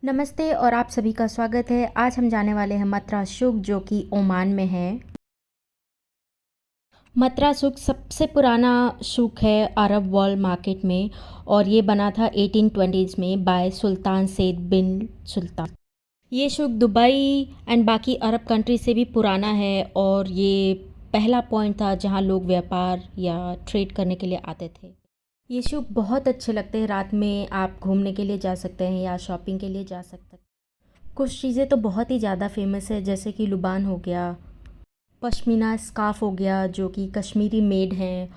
नमस्ते और आप सभी का स्वागत है। आज हम जाने वाले हैं मत्रा शुक जो कि ओमान में है। मत्रा शुक सबसे पुराना शुक है अरब वर्ल्ड मार्केट में और ये बना था 1820s में बाय सुल्तान सैद बिन सुल्तान। ये शुक दुबई एंड बाकी अरब कंट्री से भी पुराना है और ये पहला पॉइंट था जहाँ लोग व्यापार या ट्रेड करने के लिए आते थे। ये शुक बहुत अच्छे लगते हैं। रात में आप घूमने के लिए जा सकते हैं या शॉपिंग के लिए जा सकते हैं। कुछ चीज़ें तो बहुत ही ज़्यादा फेमस है जैसे कि लुबान हो गया, पश्मीना स्कार्फ हो गया जो कि कश्मीरी मेड हैं,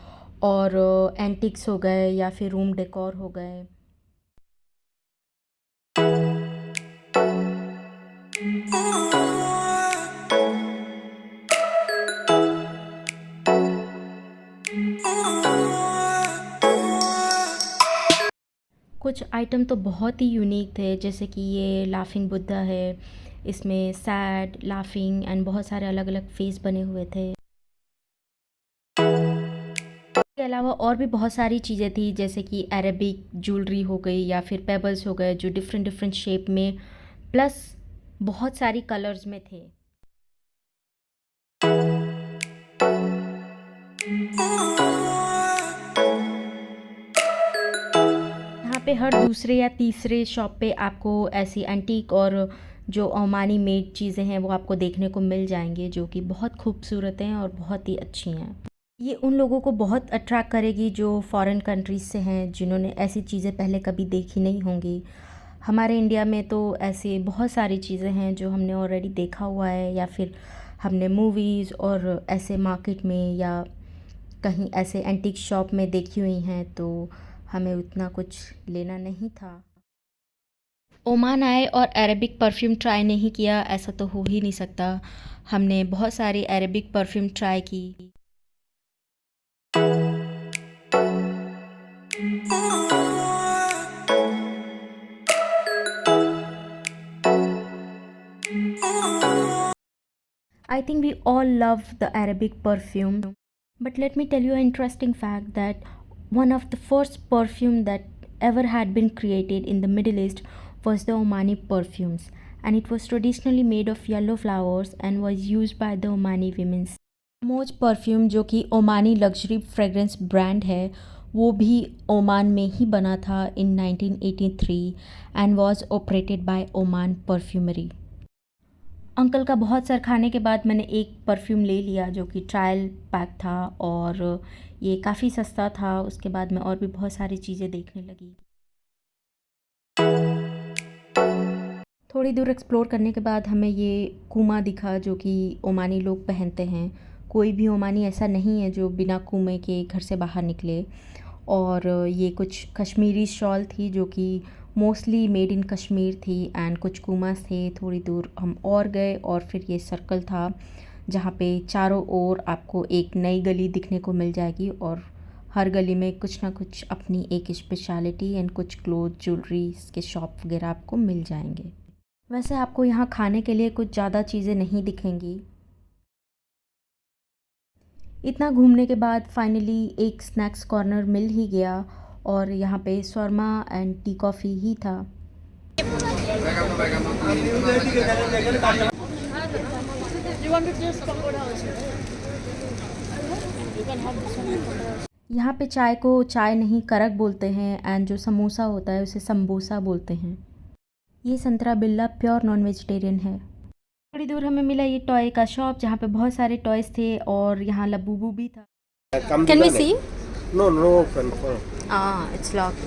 और एंटिक्स हो गए या फिर रूम डेकोर हो गए। कुछ आइटम तो बहुत ही यूनिक थे जैसे कि ये लाफिंग बुद्धा है। इसमें सैड, लाफिंग एंड बहुत सारे अलग अलग फेस बने हुए थे। इसके अलावा और भी बहुत सारी चीज़ें थी जैसे कि अरेबिक ज्वेलरी हो गई या फिर पेबल्स हो गए जो डिफरेंट डिफरेंट शेप में प्लस बहुत सारी कलर्स में थे। यहाँ पे हर दूसरे या तीसरे शॉप पे आपको ऐसी एंटीक और जो ओमानी मेड चीज़ें हैं वो आपको देखने को मिल जाएंगे जो कि बहुत खूबसूरत हैं और बहुत ही अच्छी हैं। ये उन लोगों को बहुत अट्रैक्ट करेगी जो फॉरेन कंट्रीज़ से हैं जिन्होंने ऐसी चीज़ें पहले कभी देखी नहीं होंगी। हमारे इंडिया में तो ऐसे बहुत सारी चीज़ें हैं जो हमने ऑलरेडी देखा हुआ है या फिर हमने मूवीज़ और ऐसे मार्केट में या कहीं ऐसे एंटीक शॉप में देखी हुई हैं, तो हमें उतना कुछ लेना नहीं था। ओमान आए और अरेबिक परफ्यूम ट्राई नहीं किया ऐसा तो हो ही नहीं सकता। हमने बहुत सारी अरेबिक परफ्यूम ट्राई की। I think we all love the Arabic perfume. But let me tell you an interesting fact that one of the first perfume that ever had been created in the Middle East was the Omani perfumes, and it was traditionally made of yellow flowers and was used by the Omani women. मोज perfume जो कि Omani luxury fragrance brand है वो भी Oman में ही बना था इन 1983 and was operated by Oman perfumery. Uncle का बहुत सर खाने के बाद मैंने एक परफ्यूम ले लिया जो कि ट्रायल पैक था और ये काफ़ी सस्ता था। उसके बाद मैं और भी बहुत सारी चीज़ें देखने लगी। थोड़ी दूर एक्सप्लोर करने के बाद हमें ये कूमा दिखा जो कि ओमानी लोग पहनते हैं। कोई भी ओमानी ऐसा नहीं है जो बिना कूमे के घर से बाहर निकले। और ये कुछ कश्मीरी शॉल थी जो कि मोस्टली मेड इन कश्मीर थी एंड कुछ कूमास थे। थोड़ी दूर हम और गए और फिर ये सर्कल था जहाँ पे चारों ओर आपको एक नई गली दिखने को मिल जाएगी और हर गली में कुछ ना कुछ अपनी एक स्पेशलिटी एंड कुछ क्लोथ ज्वेलरी के शॉप वगैरह आपको मिल जाएंगे। वैसे आपको यहाँ खाने के लिए कुछ ज़्यादा चीज़ें नहीं दिखेंगी। इतना घूमने के बाद फाइनली एक स्नैक्स कॉर्नर मिल ही गया और यहाँ पे शर्मा एंड टी कॉफ़ी ही था। यहाँ पे चाय को चाय नहीं करक बोलते हैं एंड जो समोसा होता है उसे समबोसा बोलते हैं। ये संतरा बिल्ला प्योर नॉन वेजिटेरियन है। थोड़ी दूर हमें मिला ये टॉय का शॉप जहाँ पे बहुत सारे टॉयज़ थे और यहाँ लबूबू भी था। Can we see? No, no open. It's locked.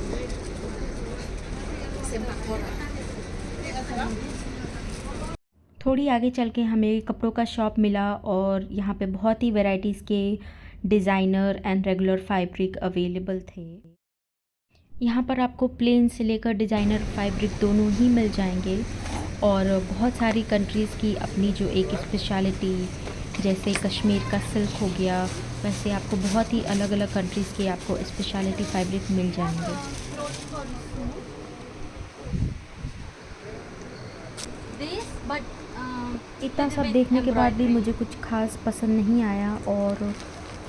थोड़ी आगे चल के हमें कपड़ों का शॉप मिला और यहाँ पे बहुत ही वैरायटीज़ के designer and regular fabric available थे। यहाँ पर आपको प्लेन से लेकर डिज़ाइनर फैब्रिक दोनों ही मिल जाएंगे और बहुत सारी कंट्रीज़ की अपनी जो एक स्पेशलिटी जैसे कश्मीर का सिल्क हो गया वैसे आपको बहुत ही अलग अलग कंट्रीज़ के आपको स्पेशलिटी फैब्रिक मिल जाएंगे। इतना सब देखने के बाद भी मुझे कुछ खास पसंद नहीं आया और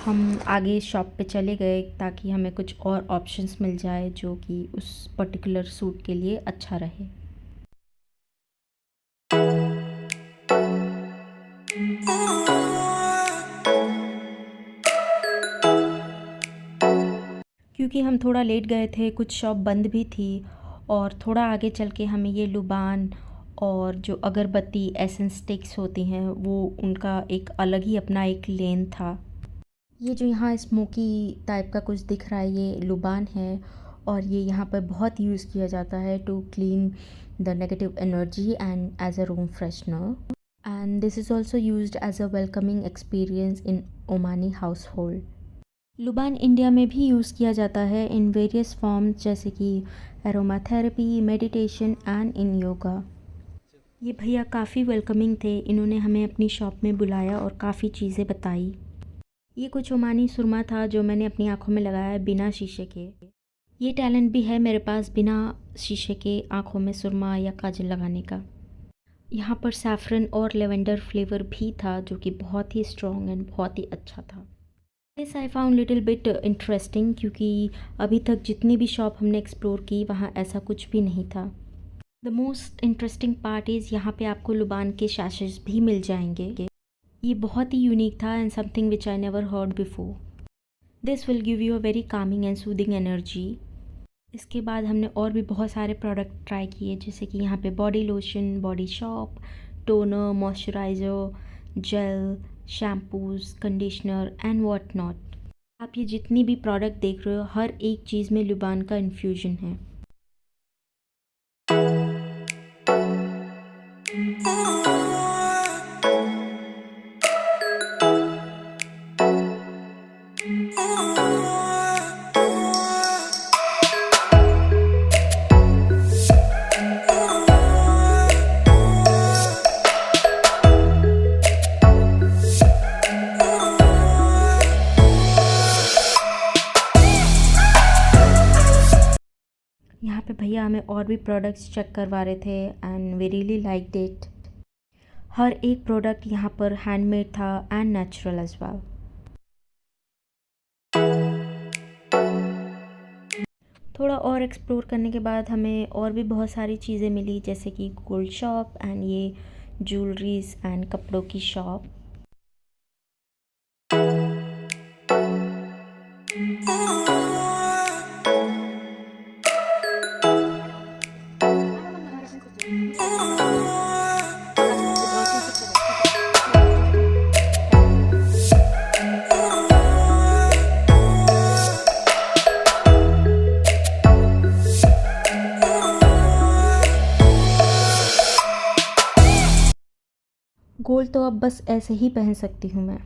हम आगे शॉप पे चले गए ताकि हमें कुछ और ऑप्शंस मिल जाए जो कि उस पर्टिकुलर सूट के लिए अच्छा रहे। क्योंकि हम थोड़ा लेट गए थे, कुछ शॉप बंद भी थी और थोड़ा आगे चल के हमें ये लुबान और जो अगरबत्ती एसेंस स्टिक्स होती हैं वो उनका एक अलग ही अपना एक लेन था। ये जो यहाँ स्मोकी टाइप का कुछ दिख रहा है ये लुबान है और ये यहाँ पर बहुत यूज़ किया जाता है to clean the negative energy and as a room freshener and this is also used as a welcoming experience in Omani household. लुबान इंडिया में भी यूज़ किया जाता है इन वेरियस फॉर्म्स जैसे कि aroma therapy, meditation and in yoga. ये भैया काफ़ी वेलकमिंग थे, इन्होंने हमें अपनी शॉप में बुलाया और काफ़ी चीज़ें बताई। ये कुछ ओमानी सुरमा था जो मैंने अपनी आँखों में लगाया बिना शीशे के। ये टैलेंट भी है मेरे पास बिना शीशे के आँखों में सुरमा या काजल लगाने का। यहाँ पर सैफरन और लेवेंडर फ्लेवर भी था जो कि बहुत ही स्ट्रॉन्ग एंड बहुत ही अच्छा था। This I found little bit interesting क्योंकि अभी तक जितनी भी शॉप हमने एक्सप्लोर की वहाँ ऐसा कुछ भी नहीं था। The most interesting part is यहाँ पे आपको लुबान के शैशेस भी मिल जाएंगे। ये बहुत ही यूनिक था and something which I never heard before. This will give you a very Kameng and soothing energy. इसके बाद हमने और भी बहुत सारे प्रोडक्ट ट्राई किए जैसे कि यहाँ पे body lotion, body shop, toner, moisturizer, gel, shampoos, conditioner and what not. आप ये जितनी भी प्रोडक्ट देख रहे हो हर एक चीज़ में लुबान का इन्फ्यूजन है। यहाँ पे भैया हमें और भी प्रोडक्ट्स चेक करवा रहे थे and we really liked it. हर एक प्रोडक्ट यहाँ पर हैंडमेड था एंड नेचुरल एज वेल। थोड़ा और एक्सप्लोर करने के बाद हमें और भी बहुत सारी चीज़ें मिली जैसे कि गोल्ड शॉप एंड ये ज्वेलरीज एंड कपड़ों की शॉप। गोल्ड तो अब बस ऐसे ही पहन सकती हूँ मैं।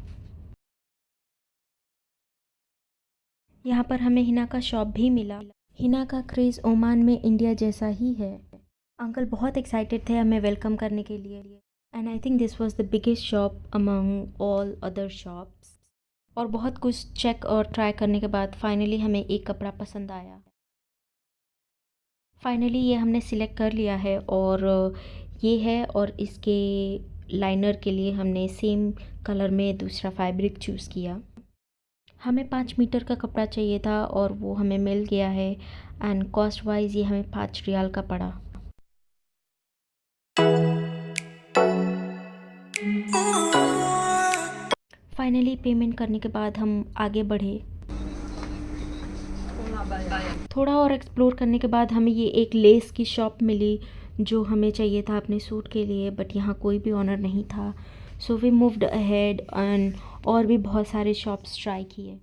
यहाँ पर हमें हिना का शॉप भी मिला। हिना का क्रेज़ ओमान में इंडिया जैसा ही है। अंकल बहुत एक्साइटेड थे हमें वेलकम करने के लिए and I think this was the biggest shop among all other shops. और बहुत कुछ चेक और ट्राई करने के बाद फाइनली हमें एक कपड़ा पसंद आया। फाइनली ये हमने सिलेक्ट कर लिया है और ये है और इसके लाइनर के लिए हमने सेम कलर में दूसरा फैब्रिक चूज़ किया। हमें 5 मीटर का कपड़ा चाहिए था और वो हमें मिल गया है एंड कॉस्ट वाइज ये हमें 5 रियाल का पड़ा। फाइनली पेमेंट करने के बाद हम आगे बढ़े। थोड़ा और एक्सप्लोर करने के बाद हमें ये एक लेस की शॉप मिली जो हमें चाहिए था अपने सूट के लिए बट यहाँ कोई भी ऑनर नहीं था। So we moved ahead and और भी बहुत सारे शॉप्स ट्राई किए।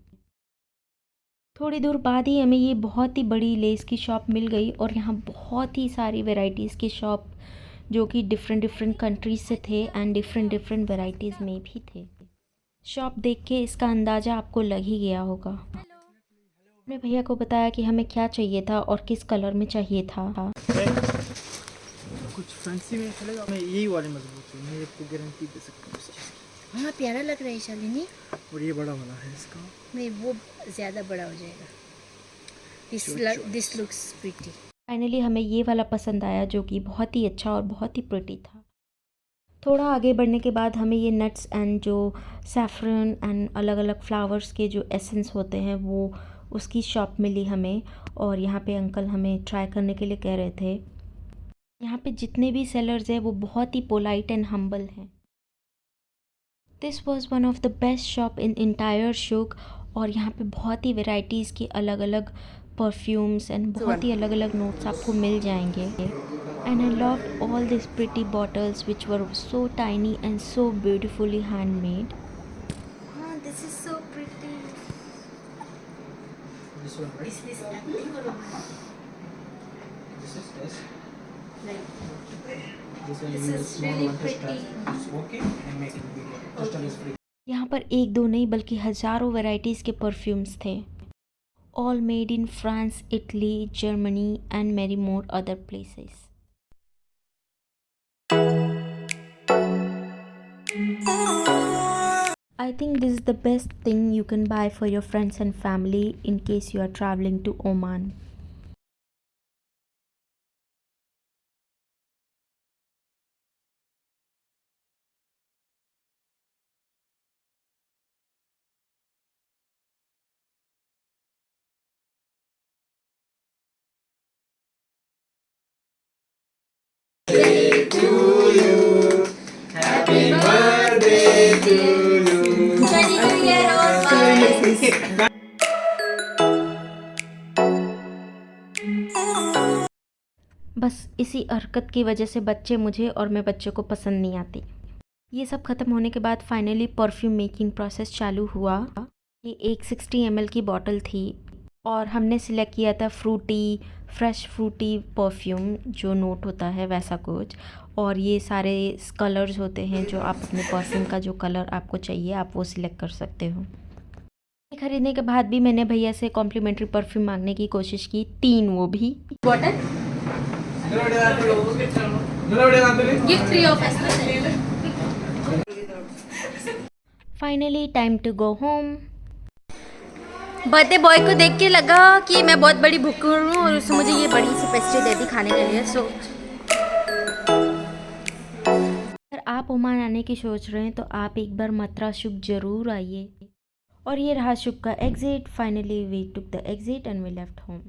थोड़ी दूर बाद ही हमें ये बहुत ही बड़ी लेस की शॉप मिल गई और यहाँ बहुत ही सारी वैरायटीज़ की शॉप जो कि डिफरेंट डिफरेंट कंट्रीज से थे एंड डिफरेंट डिफरेंट वैरायटीज़ में भी थे। शॉप देख के इसका अंदाज़ा आपको लग ही गया होगा। अपने भैया को बताया कि हमें क्या चाहिए था और किस कलर में चाहिए था। कुछ फैंसी में चलेगा, मैं यही वाले मजबूत है, मैं आपको गारंटी दे सकता हूँ इस चीज़ की। हाँ प्यारा लग रहा है शालिनी। और ये बड़ा वाला है इसका। नहीं वो ज़्यादा बड़ा हो जाएगा। This looks pretty. फाइनली हमें ये वाला पसंद आया जो कि बहुत ही अच्छा और बहुत ही प्रिटी था। थोड़ा आगे बढ़ने के बाद हमें ये नट्स एंड जो सैफरन एंड अलग अलग फ्लावर्स के जो एसेंस होते हैं वो उसकी शॉप मिली हमें और यहाँ पे अंकल हमें ट्राई करने के लिए कह रहे थे। यहाँ पे जितने भी सेलर्स हैं वो बहुत ही पोलाइट एंड हम्बल हैं। This was one of the best shop in entire शुक। और यहाँ पे बहुत ही वेराइटीज़ की अलग अलग परफ्यूम्स एंड बहुत ही अलग अलग नोट्स आपको मिल जाएंगे। And I love all this pretty bottles which were so tiny and so beautifully handmade. This is so pretty. This one, right? Is this acting or romantic? This is yes. Like, This one this you is small really one to start. pretty. It's okay and make it bigger. This one is free. यहाँ पर एक दो नहीं बल्कि हज़ारों varieties के perfumes थे। All made in France, Italy, Germany and many more other places. I think this is the best thing you can buy for your friends and family in case you are traveling to Oman. बस इसी हरकत की वजह से बच्चे मुझे और मैं बच्चों को पसंद नहीं आती। ये सब ख़त्म होने के बाद फाइनली परफ्यूम मेकिंग प्रोसेस चालू हुआ। ये एक 60 ml की बॉटल थी और हमने सिलेक्ट किया था फ्रूटी, फ्रेश फ्रूटी परफ्यूम जो नोट होता है वैसा कुछ। और ये सारे कलर्स होते हैं जो आप अपने परफ्यूम का जो कलर आपको चाहिए आप वो सिलेक्ट कर सकते हो। ये खरीदने के बाद भी मैंने भैया से कॉम्प्लीमेंट्री परफ्यूम मांगने की कोशिश की, 3 वो भी। Bottle give 3 of us. Finally time to go home. Birthday boy को देख के लगा कि मैं बहुत बड़ी भूखी हूँ और उसने मुझे ये बड़ी सी पेस्ट्री दे दी खाने के लिए। सो अगर आप ओमान आने की सोच रहे हैं तो आप एक बार मथुरा शुक ज़रूर आइए। और ये रहा शुक का exit. Finally we took the exit and we left home.